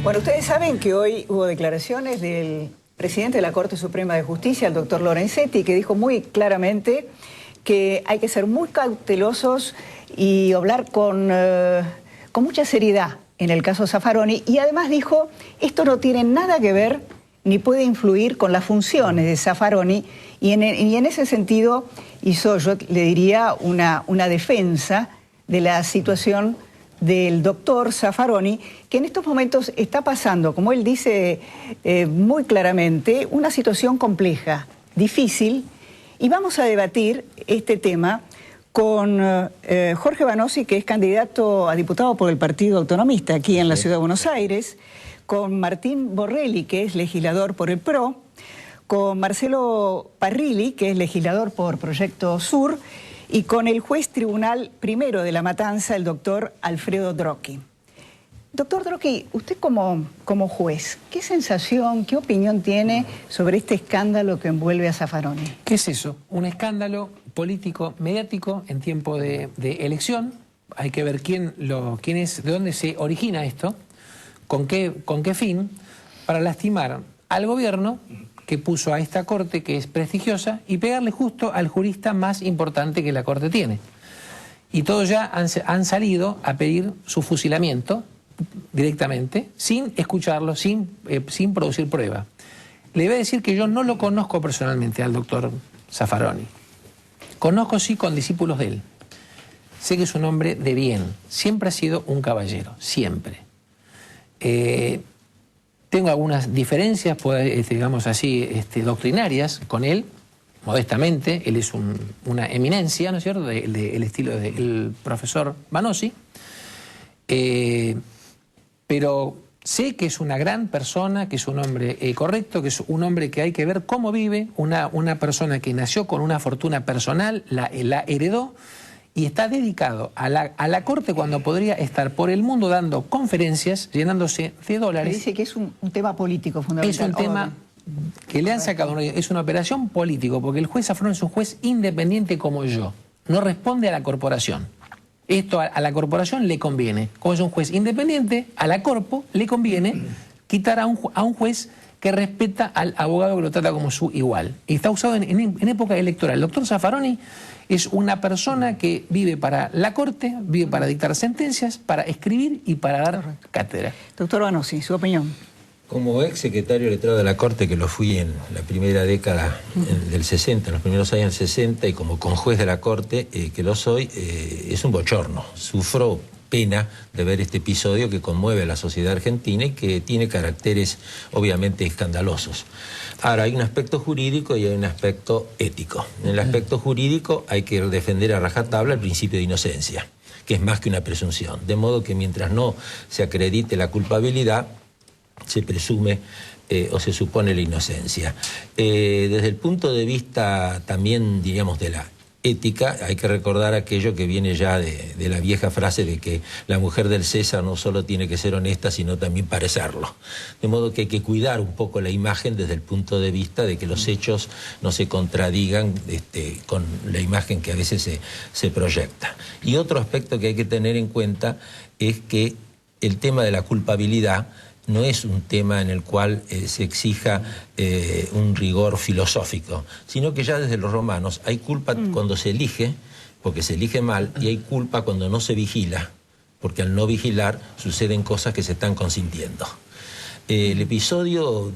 Bueno, ustedes saben que hoy hubo declaraciones del presidente de la Corte Suprema de Justicia, el doctor Lorenzetti, que dijo muy claramente que hay que ser muy cautelosos y hablar con mucha seriedad en el caso Zaffaroni, y además dijo, esto no tiene nada que ver ni puede influir con las funciones de Zaffaroni, y en ese sentido hizo, yo le diría, una defensa de la situación del doctor Zaffaroni, que en estos momentos está pasando, como él dice muy claramente, una situación compleja, difícil, y vamos a debatir este tema con Jorge Vanosi, que es candidato a diputado por el Partido Autonomista aquí en la Ciudad de Buenos Aires, con Martín Borrelli, que es legislador por el PRO, con Marcelo Parrilli, que es legislador por Proyecto Sur, y con el juez tribunal primero de La Matanza, el doctor Alfredo Drocchi. Doctor Drocchi, usted como juez, ¿qué sensación, qué opinión tiene sobre este escándalo que envuelve a Zaffaroni? ¿Qué es eso? Un escándalo político, mediático, en tiempo de elección. Hay que ver quién es, de dónde se origina esto, con qué fin, para lastimar al gobierno que puso a esta corte, que es prestigiosa, y pegarle justo al jurista más importante que la corte tiene. Y todos ya han salido a pedir su fusilamiento directamente, sin escucharlo, sin producir prueba. Le voy a decir que yo no lo conozco personalmente al doctor Zaffaroni. Conozco sí con discípulos de él. Sé que es un hombre de bien. Siempre ha sido un caballero, siempre. Tengo algunas diferencias, pues, digamos así, doctrinarias con él, modestamente. Él es una eminencia, ¿no es cierto?, el estilo del profesor Vanosi. Pero sé que es una gran persona, que es un hombre correcto, que es un hombre que hay que ver cómo vive, una persona que nació con una fortuna personal, la heredó, y está dedicado a la corte cuando podría estar por el mundo dando conferencias, llenándose de dólares. Dice que es un tema político fundamental. Es un tema que le han sacado, es una operación político, porque el juez Zaffaroni es un juez independiente como yo, no responde a la corporación. Esto a la corporación le conviene. Como es un juez independiente, a la corpo le conviene quitar a un juez que respeta al abogado que lo trata como su igual. Y está usado en época electoral. El doctor Zaffaroni es una persona que vive para la corte, vive para dictar sentencias, para escribir y para dar cátedra. Doctor Vanosi, su opinión. Como ex secretario letrado de la Corte, que lo fui en la primera década del 60, en los primeros años del 60, y como conjuez de la Corte, que lo soy, es un bochorno. Sufro pena de ver este episodio que conmueve a la sociedad argentina y que tiene caracteres obviamente escandalosos. Ahora, hay un aspecto jurídico y hay un aspecto ético. En el aspecto jurídico hay que defender a rajatabla el principio de inocencia, que es más que una presunción. De modo que mientras no se acredite la culpabilidad, se presume o se supone la inocencia. Desde el punto de vista también, diríamos, de la ética, hay que recordar aquello que viene ya de la vieja frase de que la mujer del César no solo tiene que ser honesta, sino también parecerlo. De modo que hay que cuidar un poco la imagen desde el punto de vista de que los hechos no se contradigan con la imagen que a veces se proyecta. Y otro aspecto que hay que tener en cuenta es que el tema de la culpabilidad no es un tema en el cual se exija un rigor filosófico, sino que ya desde los romanos hay culpa cuando se elige, porque se elige mal, y hay culpa cuando no se vigila, porque al no vigilar suceden cosas que se están consintiendo. El episodio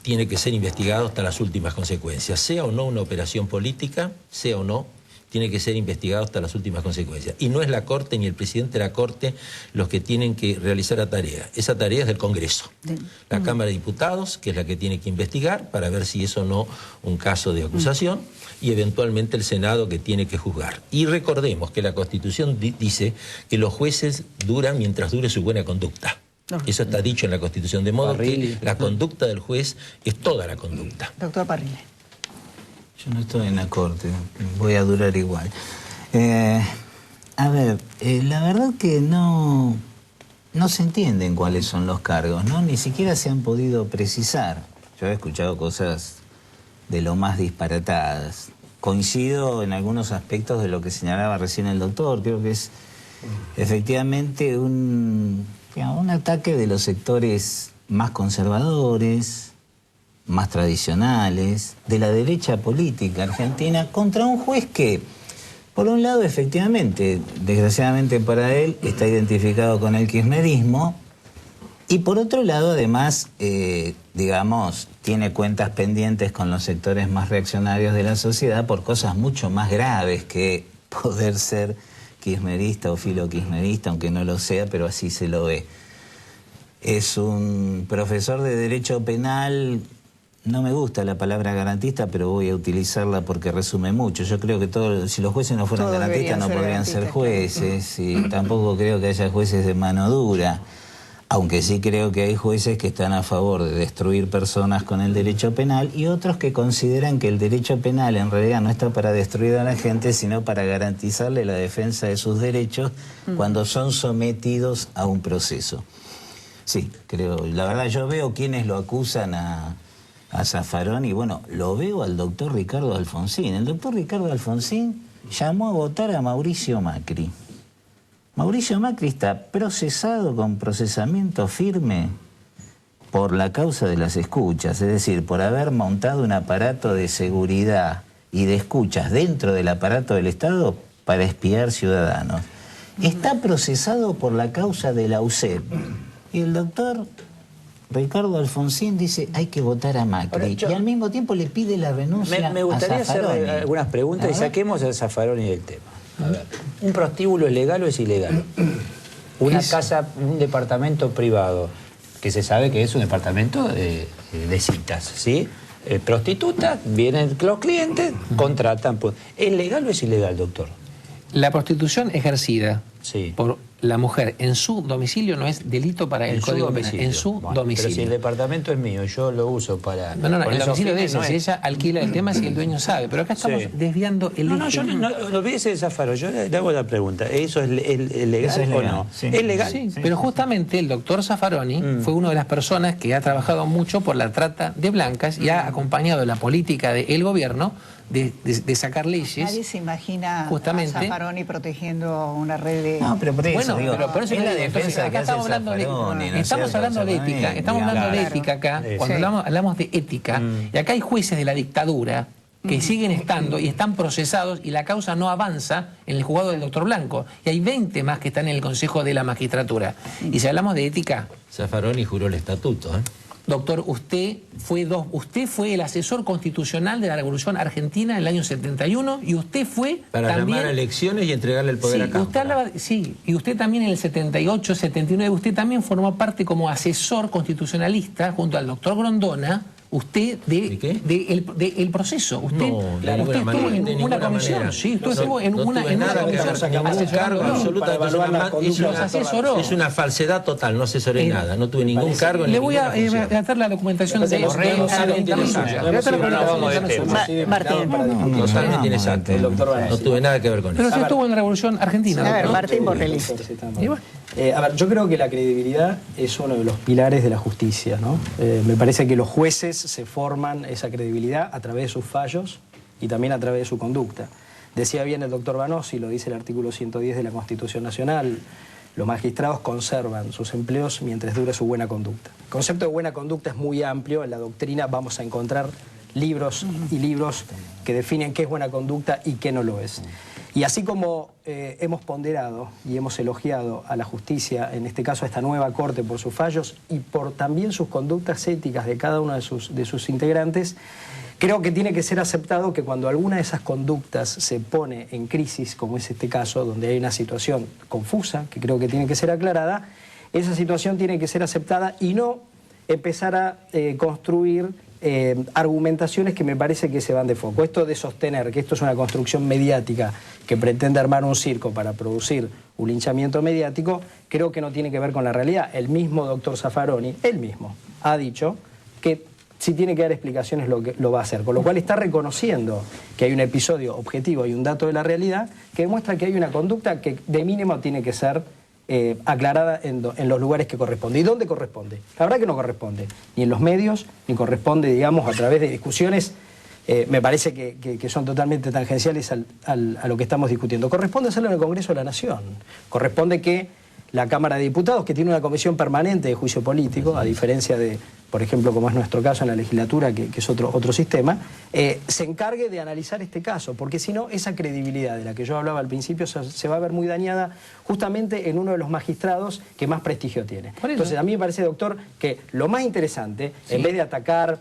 tiene que ser investigado hasta las últimas consecuencias, sea o no una operación política, sea o no, tiene que ser investigado hasta las últimas consecuencias. Y no es la Corte ni el presidente de la Corte los que tienen que realizar la tarea. Esa tarea es del Congreso. La Cámara de Diputados, que es la que tiene que investigar para ver si es o no un caso de acusación, y eventualmente el Senado, que tiene que juzgar. Y recordemos que la Constitución dice que los jueces duran mientras dure su buena conducta. Eso está dicho en la Constitución, de modo que la conducta del juez es toda la conducta. Doctor Parrilli. Yo no estoy en la Corte, voy a durar igual. A ver, la verdad que no se entienden cuáles son los cargos, ¿no? Ni siquiera se han podido precisar. Yo he escuchado cosas de lo más disparatadas. Coincido en algunos aspectos de lo que señalaba recién el doctor. Creo que es efectivamente un Un ataque de los sectores más conservadores, más tradicionales, de la derecha política argentina, contra un juez que, por un lado, efectivamente, desgraciadamente para él, está identificado con el kirchnerismo, y por otro lado, además, digamos, tiene cuentas pendientes con los sectores más reaccionarios de la sociedad por cosas mucho más graves que poder ser kirchnerista o filokirchnerista, aunque no lo sea, pero así se lo ve. Es un profesor de Derecho Penal, no me gusta la palabra garantista, pero voy a utilizarla porque resume mucho. Yo creo que si los jueces no fueran garantistas, no podrían ser jueces, y tampoco creo que haya jueces de mano dura. Aunque sí creo que hay jueces que están a favor de destruir personas con el derecho penal y otros que consideran que el derecho penal en realidad no está para destruir a la gente, sino para garantizarle la defensa de sus derechos cuando son sometidos a un proceso. Sí, creo. La verdad, yo veo quienes lo acusan a Zaffaroni, y bueno, lo veo al doctor Ricardo Alfonsín. El doctor Ricardo Alfonsín llamó a votar a Mauricio Macri. Mauricio Macri está procesado con procesamiento firme por la causa de las escuchas, es decir, por haber montado un aparato de seguridad y de escuchas dentro del aparato del Estado para espiar ciudadanos. Está procesado por la causa de la UCEP. Y el doctor Ricardo Alfonsín dice hay que votar a Macri. Y al mismo tiempo le pide la renuncia me gustaría a Zaffaroni. hacer algunas preguntas y saquemos a Zaffaroni del tema. A ver, ¿un prostíbulo es legal o es ilegal? Una casa, un departamento privado, que se sabe que es un departamento de citas, ¿sí? Prostitutas, vienen los clientes, contratan. ¿Es legal o es ilegal, doctor? La prostitución ejercida Sí. por la mujer en su domicilio no es delito para el Código Penal. En su domicilio. Pero si el departamento es mío y yo lo uso para... No, el domicilio de ella, no si ella alquila el tema, si el dueño sabe. Pero acá estamos desviando el eje. Yo no olvídese de Zaffaroni, yo le hago la pregunta. ¿Eso es legal o no? Sí. ¿Es legal? Sí, pero justamente el doctor Zaffaroni fue una de las personas que ha trabajado mucho por la trata de blancas y ha acompañado la política del gobierno de sacar leyes. Nadie se imagina justamente a Zaffaroni protegiendo una red de... No, pero por eso, bueno, digo, pero por eso es la digo, entonces, defensa acá que hace estamos hablando Zaffaroni, de, estamos hablando de ética, estamos hablando de ética acá, cuando hablamos de ética, y acá hay jueces de la dictadura que siguen estando y están procesados y la causa no avanza en el juzgado del doctor Blanco. Y hay 20 más que están en el Consejo de la Magistratura. Y si hablamos de ética... Zaffaroni juró el estatuto, ¿eh? Doctor, usted fue el asesor constitucional de la Revolución Argentina en el año 71 y usted fue para también... llamar a elecciones y entregarle el poder a Cámpora. Y usted también en el 78, 79, usted también formó parte como asesor constitucionalista junto al doctor Grondona, usted del proceso. Usted, usted estuvo en una comisión, sí, usted estuvo en una comisión asesoró. Es una falsedad total, no asesoré nada, no tuve ningún cargo. Le voy a dar la documentación de eso. Martín. Totalmente inexacto. No tuve nada que ver con eso. Pero usted estuvo en la Revolución Argentina. A ver, Martín Borrelli. A ver, yo creo que la credibilidad es uno de los pilares de la justicia, ¿no? Me parece que los jueces se forman esa credibilidad a través de sus fallos y también a través de su conducta. Decía bien el doctor Vanossi, lo dice el artículo 110 de la Constitución Nacional, los magistrados conservan sus empleos mientras dure su buena conducta. El concepto de buena conducta es muy amplio, en la doctrina vamos a encontrar libros y libros que definen qué es buena conducta y qué no lo es. Y así como hemos ponderado y hemos elogiado a la justicia, en este caso a esta nueva Corte por sus fallos y por también sus conductas éticas de cada uno de sus integrantes, creo que tiene que ser aceptado que cuando alguna de esas conductas se pone en crisis, como es este caso, donde hay una situación confusa, que creo que tiene que ser aclarada, esa situación tiene que ser aceptada y no empezar a construir argumentaciones que me parece que se van de foco. Esto de sostener que esto es una construcción mediática que pretende armar un circo para producir un linchamiento mediático, creo que no tiene que ver con la realidad. El mismo doctor Zaffaroni, él mismo, ha dicho que si tiene que dar explicaciones lo va a hacer, con lo cual está reconociendo que hay un episodio objetivo y un dato de la realidad que demuestra que hay una conducta que de mínimo tiene que ser aclarada en los lugares que corresponde. ¿Y dónde corresponde? La verdad que no corresponde, ni en los medios, ni corresponde, digamos, a través de discusiones, me parece que son totalmente tangenciales a lo que estamos discutiendo. Corresponde hacerlo en el Congreso de la Nación. Corresponde que la Cámara de Diputados, que tiene una comisión permanente de juicio político, a diferencia de, por ejemplo, como es nuestro caso en la legislatura, que es otro sistema, se encargue de analizar este caso, porque si no, esa credibilidad de la que yo hablaba al principio se va a ver muy dañada justamente en uno de los magistrados que más prestigio tiene. Entonces, a mí me parece, doctor, que lo más interesante, en vez de atacar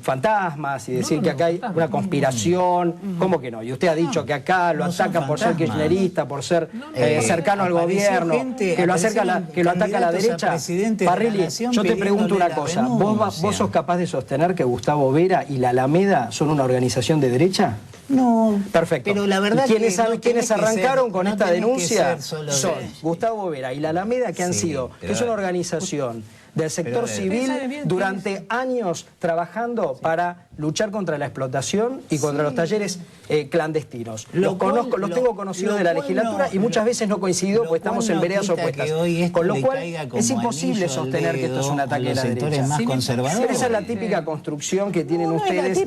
fantasmas y decir que acá hay una conspiración, ¿cómo que no? Y usted ha dicho que acá lo atacan por ser kirchnerista, por ser cercano al gobierno, que lo ataca a la derecha. Parrilli, yo te pregunto una cosa, ¿vos sos capaz de sostener que Gustavo Vera y la Alameda son una organización de derecha? No, perfecto. Pero la verdad ¿Quiénes arrancaron con esta denuncia? Son Gustavo Vera y la Alameda, que han sido, que es una organización del sector civil durante años trabajando para luchar contra la explotación y contra los talleres clandestinos. Los tengo conocidos de la legislatura y muchas veces no coincido porque estamos en veredas opuestas. Con lo cual es imposible sostener que esto es un ataque a la derecha. Esa es la típica construcción que tienen ustedes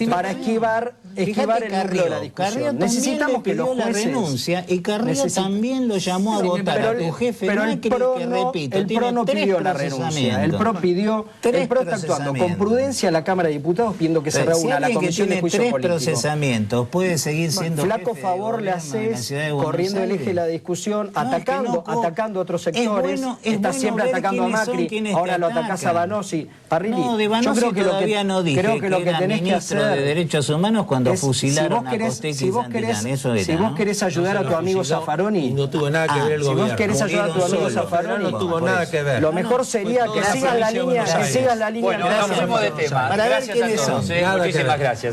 para esquivar el núcleo de la discusión. Necesitamos que los jueces... renuncia y Carrillo también lo llamó a votar a tu jefe. Pero el PRO no pidió la renuncia. El PRO está actuando con prudencia a la Cámara de Diputados pidiendo que se reúna la comisión de juicio político. Procesamientos puede seguir siendo flaco favor le haces corriendo el eje de la discusión, atacando a otros sectores. Está siempre atacando a Macri, ahora lo atacás a Banosi. Parrilli, yo creo que todavía no dije que lo que tenés que hacer de Derechos Humanos cuando fusilaron a Costecchi y Santillán. Si vos querés ayudar a tu amigo Zaffaroni, no tuvo nada que ver el gobierno. Si vos querés ayudar a tu amigo Zaffaroni, no tuvo nada que ver. Lo mejor sería que sigas la línea. Bueno, cambiemos de tema. Para ver quiénes son. Muchísimas gracias.